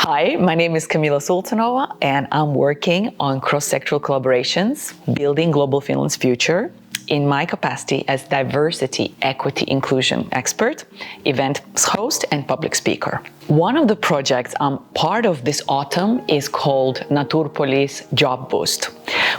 Hi, my name is Kamilla Sultanova and I'm working on cross-sectoral collaborations, building global Finland's future in my capacity as diversity, equity, inclusion expert, event host and public speaker. One of the projects I'm part of this autumn is called Naturpolis Jobbost.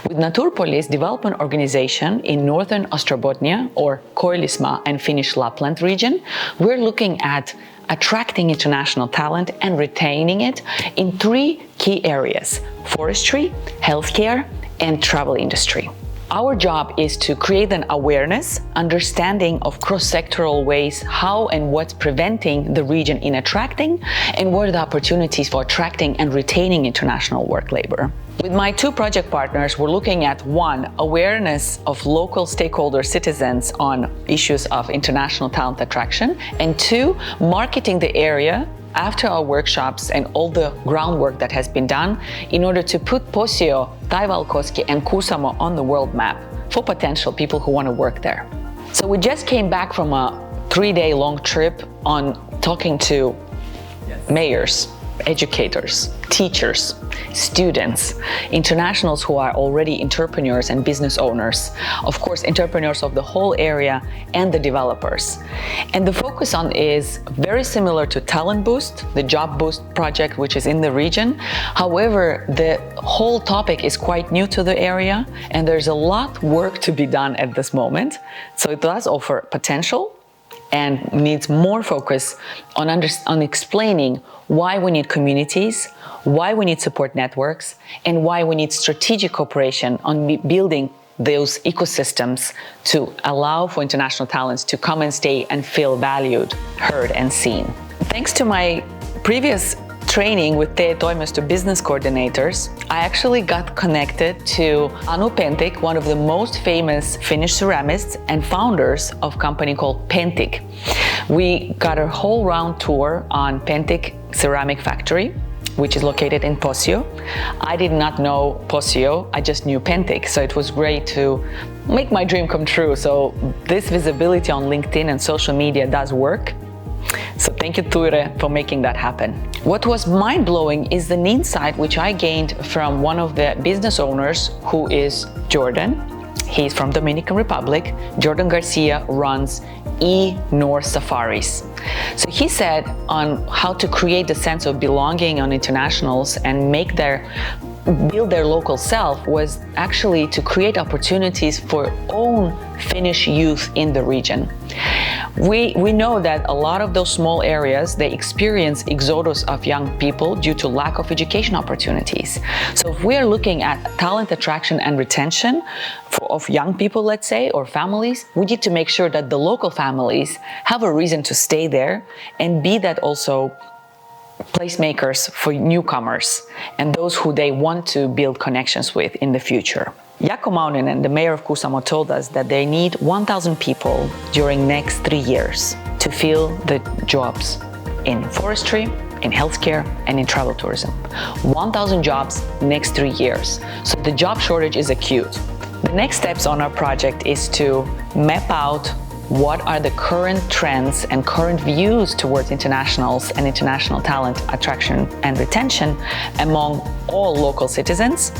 With Naturpolis development organization in northern Ostrobothnia or Koillismaa and Finnish Lapland region, we're looking at attracting international talent and retaining it in three key areas: forestry, healthcare, and travel industry. Our job is to create an awareness, understanding of cross-sectoral ways how and what's preventing the region in attracting and what are the opportunities for attracting and retaining international work labor. With my two project partners, we're looking at one, awareness of local stakeholder citizens on issues of international talent attraction, and two, marketing the area after our workshops and all the groundwork that has been done in order to put Posio, Taivalkoski and Kuusamo on the world map for potential people who want to work there. So we just came back from a 3-day long trip on talking to mayors, educators, teachers, students, internationals who are already entrepreneurs and business owners, of course, entrepreneurs of the whole area and the developers. And the focus on is very similar to Talent Boost, the Job Boost project, which is in the region. However, the whole topic is quite new to the area and there's a lot of work to be done at this moment. So it does offer potential and needs more focus on explaining why we need communities, why we need support networks, and why we need strategic cooperation on building those ecosystems to allow for international talents to come and stay and feel valued, heard, and seen. Thanks to my previous training with TE-toimisto business coordinators, I actually got connected to Anu Pentik, one of the most famous Finnish ceramists and founders of a company called Pentik. We got a whole round tour on Pentik ceramic factory, which is located in Posio. I did not know Posio, I just knew Pentik, so it was great to make my dream come true. So this visibility on LinkedIn and social media does work. So thank you, Ture, for making that happen. What was mind-blowing is the insight which I gained from one of the business owners, who is Jordan. He's from Dominican Republic. Jordan Garcia runs North Safaris. So he said on how to create the sense of belonging on internationals and build their local self was actually to create opportunities for own Finnish youth in the region. We know that a lot of those small areas, they experience exodus of young people due to lack of education opportunities. So if we are looking at talent attraction and retention of young people, let's say, or families, we need to make sure that the local families have a reason to stay there and be that also placemakers for newcomers and those who they want to build connections with in the future. Jaakko Mauninen, the mayor of Kuusamo, told us that they need 1,000 people during next 3 years to fill the jobs in forestry, in healthcare, and in travel tourism. 1,000 jobs next 3 years. So the job shortage is acute. The next steps on our project is to map out what are the current trends and current views towards internationals and international talent attraction and retention among all local citizens.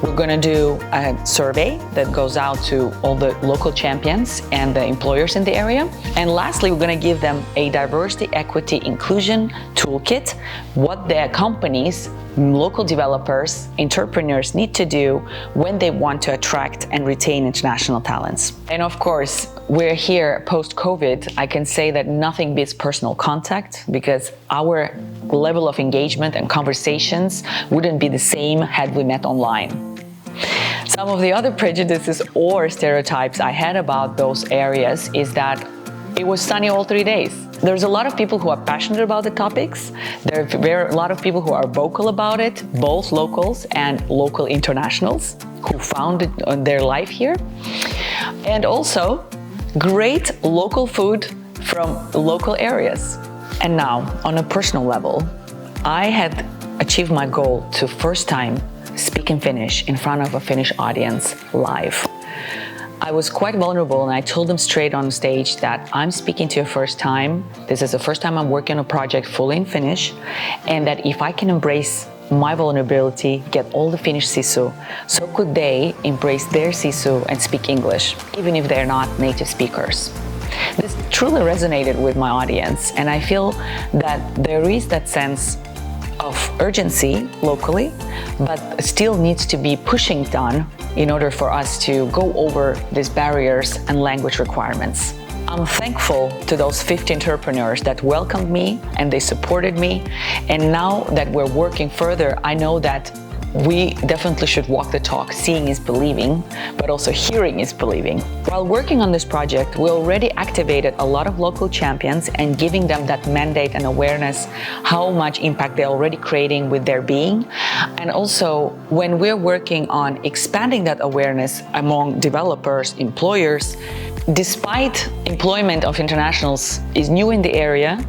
We're going to do a survey that goes out to all the local champions and the employers in the area. And lastly, we're going to give them a diversity, equity, inclusion toolkit, what their companies, local developers, entrepreneurs need to do when they want to attract and retain international talents. And of course, we're here post-COVID. I can say that nothing beats personal contact because our level of engagement and conversations wouldn't be the same had we met online. Some of the other prejudices or stereotypes I had about those areas is that it was sunny all 3 days. There's a lot of people who are passionate about the topics. There are a lot of people who are vocal about it, both locals and local internationals who found their life here. And also great local food from local areas. And now, on a personal level, I had achieved my goal to first time speak in Finnish in front of a Finnish audience live. I was quite vulnerable and I told them straight on stage that I'm speaking to you first time. This is the first time I'm working on a project fully in Finnish, and that if I can embrace my vulnerability, get all the Finnish sisu, so could they embrace their sisu and speak English, even if they're not native speakers. This truly resonated with my audience, and I feel that there is that sense of urgency locally, but still needs to be pushing done in order for us to go over these barriers and language requirements. I'm thankful to those 50 entrepreneurs that welcomed me and they supported me. And now that we're working further, I know that we definitely should walk the talk. Seeing is believing, but also hearing is believing. While working on this project, we already activated a lot of local champions and giving them that mandate and awareness, how much impact they're already creating with their being. And also, when we're working on expanding that awareness among developers, employers, despite employment of internationals is new in the area,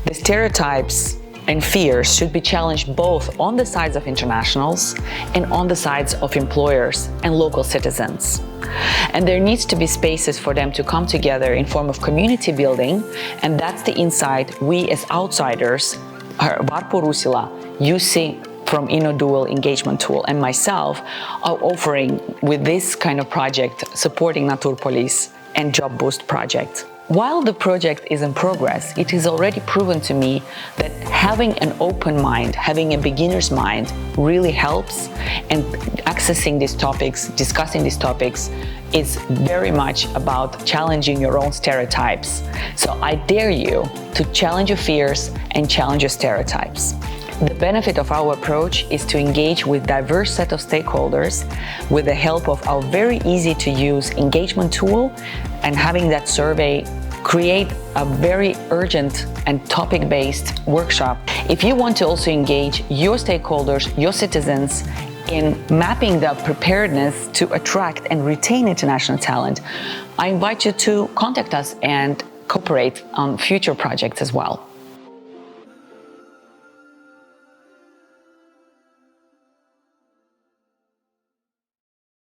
the stereotypes and fears should be challenged both on the sides of internationals and on the sides of employers and local citizens. And there needs to be spaces for them to come together in form of community building, and that's the insight we as outsiders, Varpu Rusila, using from InnoDual engagement tool, and myself are offering with this kind of project, supporting Naturpolis and Jobbost project. While the project is in progress, it is already proven to me that having an open mind, having a beginner's mind really helps, and accessing these topics, discussing these topics is very much about challenging your own stereotypes. So I dare you to challenge your fears and challenge your stereotypes. The benefit of our approach is to engage with diverse set of stakeholders with the help of our very easy to use engagement tool, and having that survey create a very urgent and topic-based workshop. If you want to also engage your stakeholders, your citizens in mapping the preparedness to attract and retain international talent, I invite you to contact us and cooperate on future projects as well.